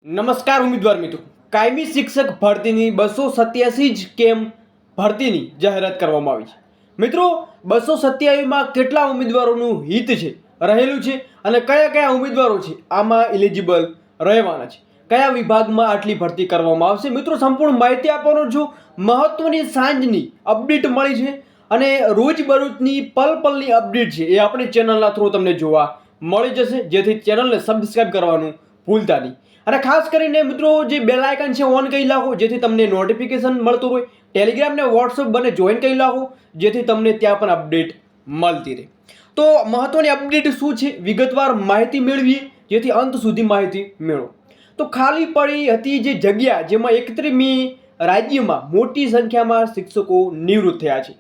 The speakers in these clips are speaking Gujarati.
નમસ્કાર ઉમેદવાર મિત્રો, કાયમી શિક્ષક ભરતીની 287 જ કેમ ભરતીની જાહેરાત કરવામાં આવી છે। મિત્રો 227માં કેટલા ઉમેદવારોનું હિત છે રહેલું છે અને કયા કયા ઉમેદવારો છે આમાં એલિજિબલ રહેવાના છે, કયા વિભાગમાં આટલી ભરતી કરવામાં આવશે, મિત્રો સંપૂર્ણ માહિતી આપવાનો છું। મહત્વની સાંજની અપડેટ મળી છે અને રોજબરોજની પલ અપડેટ છે એ આપણી ચેનલના થ્રુ તમને જોવા મળી જશે, જેથી ચેનલને સબસ્ક્રાઇબ કરવાનું ભૂલતા નહીં અને ખાસ કરીને મિત્રો જે બેલ આઇકન છે ઓન કરી રાખો, જેથી તમને નોટિફિકેશન મળતું રહે। ટેલિગ્રામ ને વોટ્સઅપ બંને જોઈન કરી રાખો, જેથી તમને ત્યાં પણ અપડેટ મળતી રહે। તો મહત્વની અપડેટ શું છે વિગતવાર માહિતી મેળવીએ, જેથી અંત સુધી માહિતી મેળવો। તો ખાલી પડી હતી જે જગ્યા, જેમાં 31મી રાજ્યમાં મોટી સંખ્યામાં શિક્ષકો નિવૃત્ત થયા છે।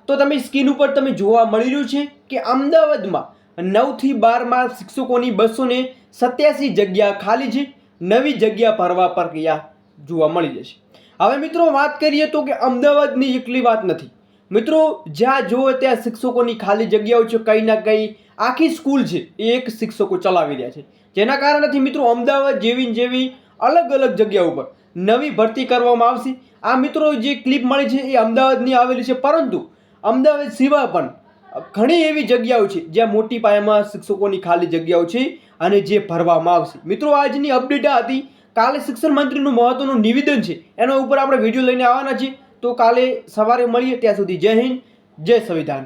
તો તમે સ્ક્રીન ઉપર તમે જોવા મળી રહ્યું છે કે અમદાવાદમાં 9 થી 12માં શિક્ષકોની 287 જગ્યા ખાલી છે। નવી જગ્યા ભરવા પ્રક્રિયા જોવા મળી જશે। હવે મિત્રો વાત કરીએ તો કે અમદાવાદની એકલી વાત નથી મિત્રો, જ્યાં જુઓ ત્યાં શિક્ષકોની ખાલી જગ્યાઓ છે, કંઈ ના કંઈ આખી સ્કૂલ છે એ એક શિક્ષકો ચલાવી રહ્યા છે, જેના કારણેથી મિત્રો અમદાવાદ જેવી અલગ અલગ જગ્યા ઉપર નવી ભરતી કરવામાં આવશે। આ મિત્રો જે ક્લિપ મળી છે એ અમદાવાદની આવેલી છે, પરંતુ અમદાવાદ સિવાય પણ ઘણી એવી જગ્યાઓ છે જ્યાં મોટી પાયામાં શિક્ષકોની ખાલી જગ્યાઓ છે અને જે ભરવામાં આવશે। મિત્રો આજની અપડેટ આ હતી। કાલે શિક્ષણ મંત્રીનું મહત્વનું નિવેદન છે, એના ઉપર આપણે વિડીયો લઈને આવવાના છીએ। તો કાલે સવારે મળીએ, ત્યાં સુધી જય હિન્દ, જય સંવિધાન।